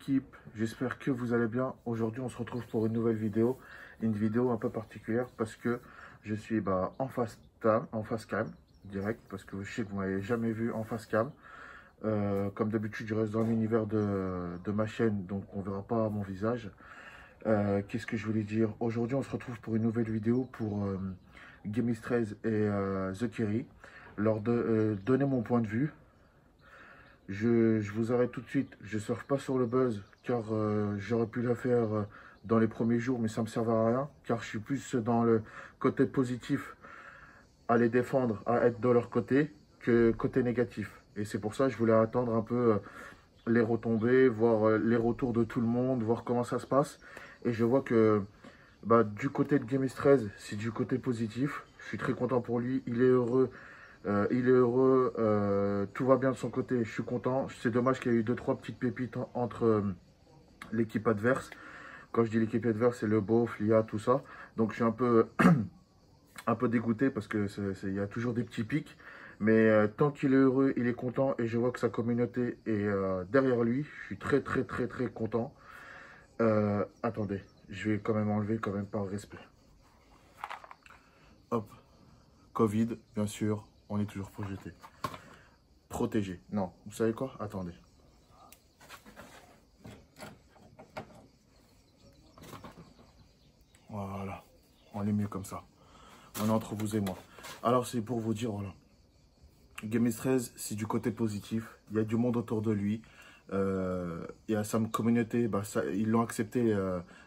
l'équipe, j'espère que vous allez bien. Aujourd'hui on se retrouve pour une nouvelle vidéo, une vidéo un peu particulière parce que je suis en face cam, direct, parce que je sais que vous ne m'avez jamais vu en face cam. Comme d'habitude je reste dans l'univers de ma chaîne, donc on ne verra pas mon visage. Qu'est-ce que je voulais dire? Aujourd'hui on se retrouve pour une nouvelle vidéo pour Gameiz13 et Zekiri, leur donner mon point de vue. Je vous arrête tout de suite, je ne surfe pas sur le buzz car j'aurais pu le faire dans les premiers jours, mais ça ne me servait à rien car je suis plus dans le côté positif, à les défendre, à être de leur côté, que côté négatif. Et c'est pour ça que je voulais attendre un peu les retombées, voir les retours de tout le monde, voir comment ça se passe. Et je vois que du côté de Gameiz13, c'est du côté positif. Je suis très content pour lui, il est heureux. Tout va bien de son côté, je suis content. C'est dommage qu'il y ait eu 2-3 petites pépites entre l'équipe adverse. Quand je dis l'équipe adverse, c'est le Beauf, l'IA, tout ça. Donc je suis un peu, un peu dégoûté parce qu'il y a toujours des petits pics. Mais tant qu'il est heureux, il est content et je vois que sa communauté est derrière lui. Je suis très content. Attendez, je vais quand même enlever quand même par respect. Hop, Covid, bien sûr. On est toujours projeté. Protégé. Non, vous savez quoi? Attendez. Voilà. On est mieux comme ça. On est entre vous et moi. Alors, c'est pour vous dire, voilà. Gameiz13, c'est du côté positif. Il y a du monde autour de lui. Il y a sa communauté. Ils l'ont accepté,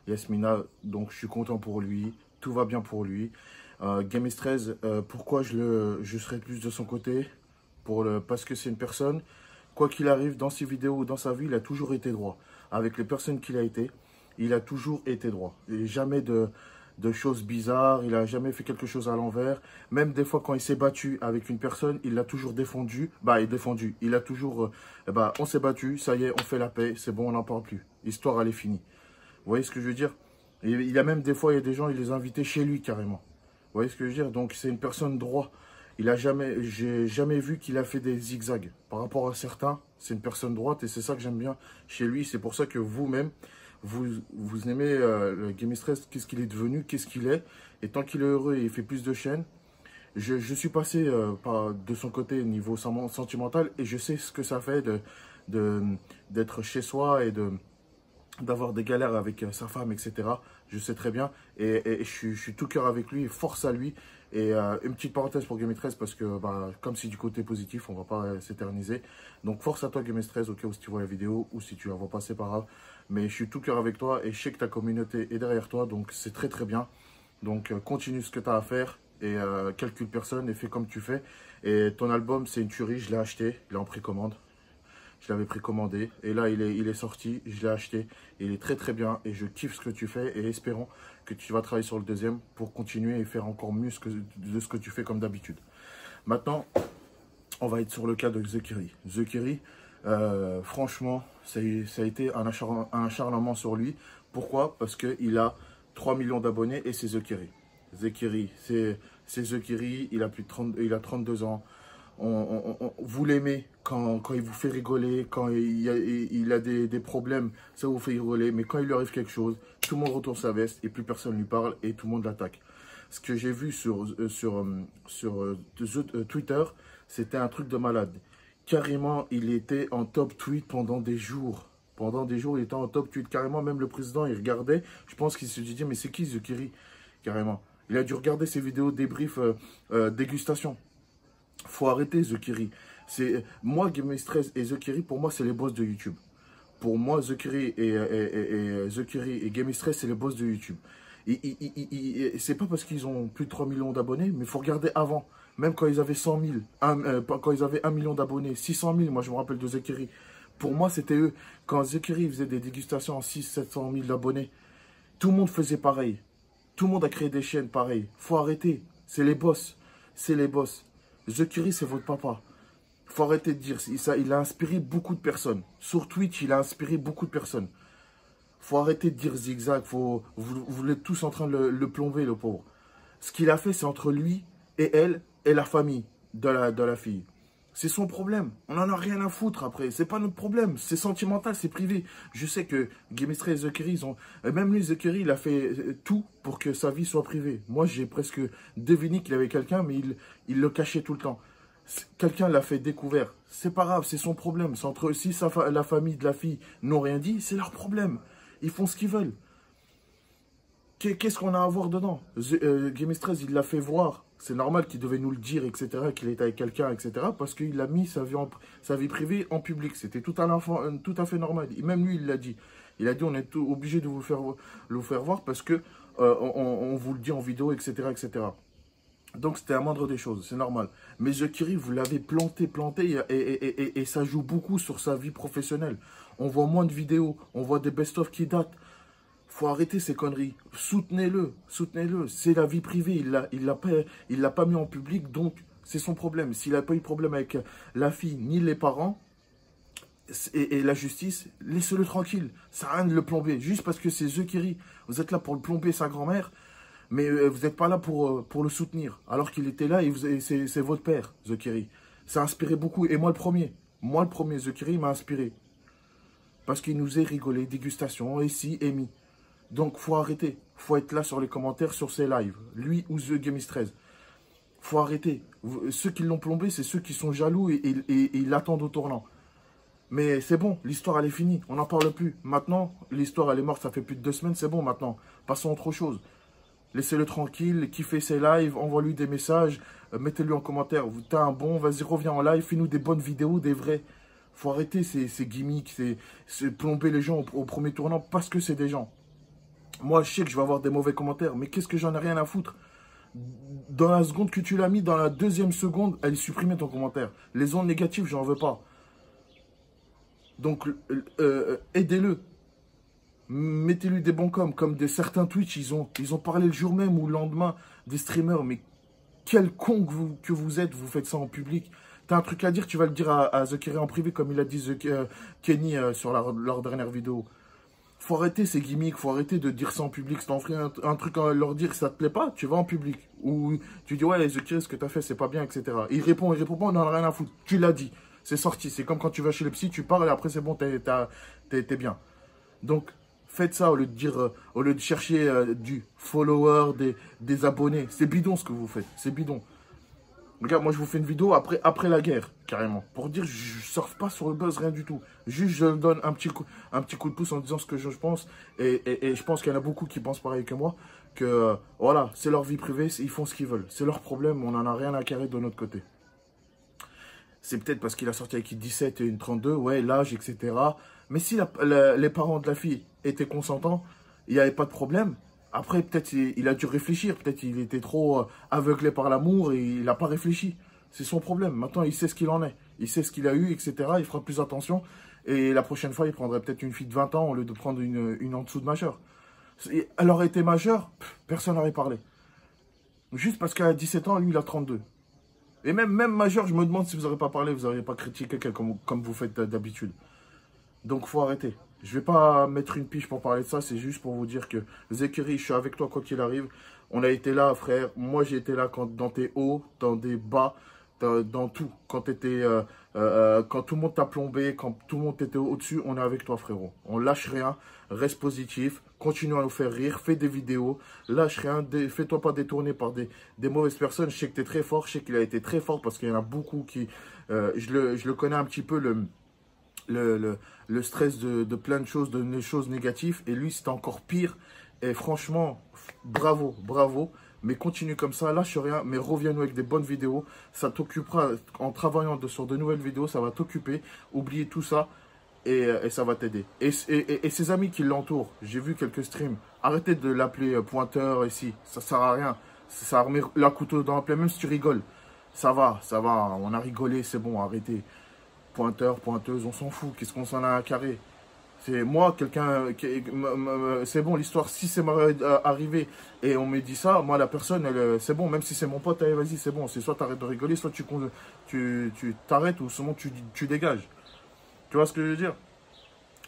Yasmina. Donc, je suis content pour lui. Tout va bien pour lui. Gameiz13, pourquoi je serai plus de son côté parce que c'est une personne, quoi qu'il arrive dans ses vidéos ou dans sa vie, il a toujours été droit. Avec les personnes qu'il a été, il a toujours été droit. Et jamais de choses bizarres, il n'a jamais fait quelque chose à l'envers. Même des fois quand il s'est battu avec une personne, il l'a toujours défendu. Il a toujours, on s'est battu, ça y est, on fait la paix, c'est bon, on n'en parle plus. L'histoire, elle est finie. Vous voyez ce que je veux dire? Et il y a même des fois, il y a des gens, il les invitait chez lui carrément. Vous voyez ce que je veux dire? Donc c'est une personne droit. J'ai jamais vu qu'il a fait des zigzags. Par rapport à certains, c'est une personne droite et c'est ça que j'aime bien chez lui. C'est pour ça que vous-même, vous aimez le Gameiz13, qu'est-ce qu'il est devenu, qu'est-ce qu'il est. Et tant qu'il est heureux et il fait plus de chaînes, je suis passé de son côté niveau sentimental et je sais ce que ça fait d'être chez soi et d'avoir des galères avec sa femme, etc. Je sais très bien et je suis tout cœur avec lui, force à lui. Et une petite parenthèse pour Gameiz13 parce que comme c'est du côté positif, on va pas s'éterniser. Donc force à toi Gameiz13, au cas où si tu vois la vidéo ou si tu la vois pas, c'est pas grave. Mais je suis tout cœur avec toi et je sais que ta communauté est derrière toi, donc c'est très bien. Donc continue ce que tu as à faire et calcule personne et fais comme tu fais. Et ton album c'est une tuerie, je l'ai acheté, il est en précommande. Je l'avais précommandé et là il est sorti, je l'ai acheté. Il est très bien et je kiffe ce que tu fais et espérons que tu vas travailler sur le deuxième pour continuer et faire encore mieux de ce que tu fais comme d'habitude. Maintenant, on va être sur le cas de Zekiri. Zekiri, franchement, ça a été un acharnement sur lui. Pourquoi? Parce qu'il a 3 millions d'abonnés et c'est Zekiri. Zekiri, c'est Zekiri, il a 32 ans. Vous l'aimez quand il vous fait rigoler, quand il a des problèmes, ça vous fait rigoler. Mais quand il lui arrive quelque chose, tout le monde retourne sa veste et plus personne ne lui parle et tout le monde l'attaque. Ce que j'ai vu sur Twitter, c'était un truc de malade. Carrément, il était en top tweet pendant des jours. Pendant des jours, il était en top tweet. Carrément, même le président, il regardait. Je pense qu'il se dit, mais c'est qui Zekiri? Carrément. Il a dû regarder ses vidéos débrief dégustation. Faut arrêter Zekiri. Moi, Gameiz13 et Zekiri, pour moi, c'est les boss de YouTube. Pour moi, Zekiri et Gameiz13, c'est les boss de YouTube. C'est pas parce qu'ils ont plus de 3 millions d'abonnés, mais il faut regarder avant. Même quand ils avaient 100 000, quand ils avaient 1 million d'abonnés, 600 000, moi je me rappelle de Zekiri. Pour moi, c'était eux. Quand Zekiri faisait des dégustations en 600 000 d'abonnés, tout le monde faisait pareil. Tout le monde a créé des chaînes pareilles. Faut arrêter. C'est les boss. C'est les boss. Zekiri, c'est votre papa. Faut arrêter de dire ça. Il a inspiré beaucoup de personnes. Sur Twitch, il a inspiré beaucoup de personnes. Faut arrêter de dire zigzag. Vous êtes tous en train de le plomber, le pauvre. Ce qu'il a fait, c'est entre lui et elle et la famille de la fille. C'est son problème. On n'en a rien à foutre après. C'est pas notre problème. C'est sentimental, c'est privé. Je sais que Guémestrel et The Kerry, ils ont... Même lui, The Kerry, il a fait tout pour que sa vie soit privée. Moi, j'ai presque deviné qu'il avait quelqu'un, mais il le cachait tout le temps. Quelqu'un l'a fait découvert. C'est pas grave, c'est son problème. C'est entre eux. Si la famille de la fille n'ont rien dit, c'est leur problème. Ils font ce qu'ils veulent. Qu'est-ce qu'on a à voir dedans? Guémestrel, il l'a fait voir. C'est normal qu'il devait nous le dire, etc., qu'il était avec quelqu'un, etc., parce qu'il a mis sa vie privée en public. C'était tout à fait normal. Et même lui, il l'a dit. Il a dit, on est obligé de vous le faire voir parce que on vous le dit en vidéo, etc., etc. Donc, c'était la moindre des choses, c'est normal. Mais The Kerry, vous l'avez planté, et ça joue beaucoup sur sa vie professionnelle. On voit moins de vidéos, on voit des best-of qui datent. Faut arrêter ces conneries. Soutenez-le, soutenez-le. C'est la vie privée. Il l'a pas mis en public, donc c'est son problème. S'il n'a pas eu de problème avec la fille ni les parents et la justice, laissez-le tranquille. Ça sert à rien de le plomber. Juste parce que c'est The Kerry. Vous êtes là pour le plomber sa grand-mère, mais vous n'êtes pas là pour le soutenir. Alors qu'il était là et c'est votre père, The Kerry. Ça a inspiré beaucoup. Et moi le premier. Moi le premier, The Kerry m'a inspiré. Parce qu'il nous a rigolé, dégustation, ici, émis. Donc, faut arrêter. Faut être là sur les commentaires, sur ses lives. Lui ou The Guémestrel. Faut arrêter. Ceux qui l'ont plombé, c'est ceux qui sont jaloux et ils l'attendent au tournant. Mais c'est bon, l'histoire, elle est finie. On n'en parle plus. Maintenant, l'histoire, elle est morte, ça fait plus de 2 semaines. C'est bon, maintenant. Passons à autre chose. Laissez-le tranquille, kiffez ses lives, envoie-lui des messages, mettez-lui en commentaire. T'as un bon, vas-y, reviens en live, fais-nous des bonnes vidéos, des vrais. Faut arrêter ces gimmicks, c'est plomber les gens au premier tournant parce que c'est des gens. Moi, je sais que je vais avoir des mauvais commentaires, mais qu'est-ce que j'en ai rien à foutre? Dans la seconde que tu l'as mis, dans la deuxième seconde, elle est supprimée ton commentaire. Les ondes négatives, j'en veux pas. Donc, aidez-le. Mettez-lui des bons comme certains Twitch, ils ont parlé le jour même ou le lendemain des streamers. Mais quel con que vous êtes, vous faites ça en public. T'as un truc à dire, tu vas le dire à The Kerry en privé, comme il a dit Kenny sur leur dernière vidéo. Faut arrêter ces gimmicks, faut arrêter de dire ça en public. Si t'en ferais un truc à leur dire, ça te plaît pas, tu vas en public. Ou tu dis, ouais, The Kerry, ce que t'as fait, c'est pas bien, etc. Il répond pas, on n'en a rien à foutre. Tu l'as dit, c'est sorti. C'est comme quand tu vas chez le psy, tu parles et après c'est bon, t'es bien. Donc, faites ça au lieu de dire, au lieu de chercher du follower, des abonnés. C'est bidon ce que vous faites, c'est bidon. Regarde, moi je vous fais une vidéo après la guerre, carrément. Pour dire, je surfe pas sur le buzz, rien du tout. Juste, je donne un petit coup de pouce en disant ce que je pense. Et je pense qu'il y en a beaucoup qui pensent pareil que moi. Que voilà, c'est leur vie privée, ils font ce qu'ils veulent. C'est leur problème, on n'en a rien à carrer de notre côté. C'est peut-être parce qu'il a sorti avec une 17 et une 32, ouais, l'âge, etc. Mais si les parents de la fille étaient consentants, il n'y avait pas de problème. Après, peut-être il a dû réfléchir. Peut-être il était trop aveuglé par l'amour et il n'a pas réfléchi. C'est son problème. Maintenant, il sait ce qu'il en est. Il sait ce qu'il a eu, etc. Il fera plus attention. Et la prochaine fois, il prendrait peut-être une fille de 20 ans au lieu de prendre une en dessous de majeure. Elle aurait été majeure, personne n'aurait parlé. Juste parce qu'elle a 17 ans, lui, il a 32. Et même majeure, je me demande si vous n'aurez pas parlé, vous n'auriez pas critiqué comme vous faites d'habitude. Donc, faut arrêter. Je vais pas mettre une piche pour parler de ça, c'est juste pour vous dire que The Kerry, je suis avec toi quoi qu'il arrive. On a été là, frère. Moi, j'ai été là dans tes hauts, dans des bas, dans tout. Quand tout le monde t'a plombé, quand tout le monde était au-dessus, on est avec toi, frérot. On lâche rien, reste positif, continue à nous faire rire, fais des vidéos, lâche rien, fais-toi pas détourner par des mauvaises personnes. Je sais que tu es très fort, je sais qu'il a été très fort parce qu'il y en a beaucoup qui... je le connais un petit peu, le stress de plein de choses, choses négatives. Et lui, c'était encore pire. Et franchement, bravo, bravo. Mais continue comme ça, lâche rien. Mais reviens-nous avec des bonnes vidéos. Ça t'occupera, en travaillant sur de nouvelles vidéos, ça va t'occuper. Oubliez tout ça et ça va t'aider. Et ses amis qui l'entourent, j'ai vu quelques streams. Arrêtez de l'appeler pointeur ici. Ça sert à rien. Ça remet la couteau dans la plaie, même si tu rigoles. Ça va. On a rigolé, c'est bon, arrêtez. Pointeur, pointeuse, on s'en fout. Qu'est-ce qu'on s'en a à carrer? C'est moi, quelqu'un... C'est bon, l'histoire, si c'est arrivé et on me dit ça, moi, la personne, c'est bon, même si c'est mon pote, allez, vas-y, c'est bon. C'est soit t'arrêtes de rigoler, soit tu t'arrêtes ou seulement tu dégages. Tu vois ce que je veux dire?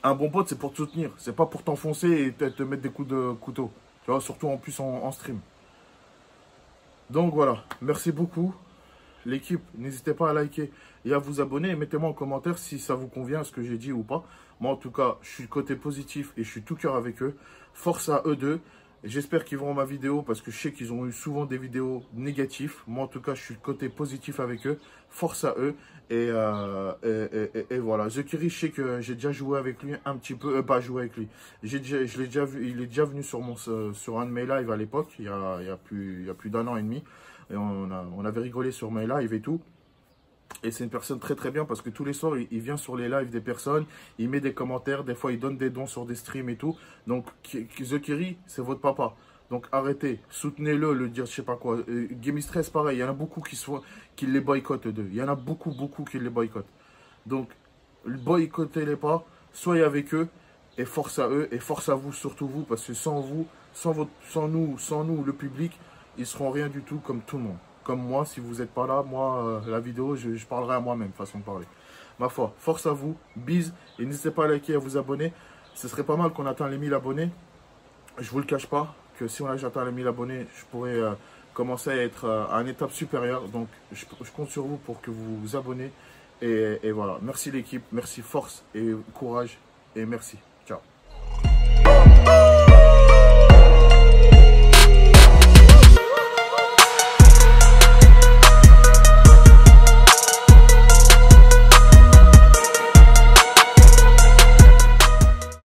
Un bon pote, c'est pour te soutenir. C'est pas pour t'enfoncer et te mettre des coups de couteau. Tu vois, surtout en plus en stream. Donc voilà, merci beaucoup. l'équipe, n'hésitez pas à liker et à vous abonner. Et mettez-moi en commentaire si ça vous convient ce que j'ai dit ou pas. Moi, en tout cas, je suis côté positif et je suis tout cœur avec eux. Force à eux deux. J'espère qu'ils verront ma vidéo parce que je sais qu'ils ont eu souvent des vidéos négatives. Moi, en tout cas, je suis côté positif avec eux. Force à eux. Et voilà. Zekiri, je sais que j'ai déjà joué avec lui un petit peu. Pas joué avec lui. Je l'ai déjà vu. Il est déjà venu sur un de mes lives à l'époque. Il y a plus d'un an et demi. Et on avait rigolé sur mes lives et tout. Et c'est une personne très très bien parce que tous les soirs, il vient sur les lives des personnes, il met des commentaires, des fois il donne des dons sur des streams et tout. Donc Zekiri, c'est votre papa. Donc arrêtez, soutenez-le, le dire je sais pas quoi. Gemistress, pareil, il y en a beaucoup qui les boycottent d'eux. Il y en a beaucoup qui les boycottent. Donc boycottez-les pas, soyez avec eux et force à eux et force à vous, surtout vous, parce que sans vous, sans nous, le public, ils seront rien du tout comme tout le monde. Comme moi, si vous n'êtes pas là, moi, la vidéo, je parlerai à moi-même, façon de parler. Ma foi, force à vous, bise, et n'hésitez pas à liker et à vous abonner. Ce serait pas mal qu'on atteigne les 1000 abonnés. Je vous le cache pas, que si on atteint les 1000 abonnés, je pourrais commencer à être à une étape supérieure. Donc, je compte sur vous pour que vous vous abonnez. Et voilà, merci l'équipe, merci force et courage, et merci.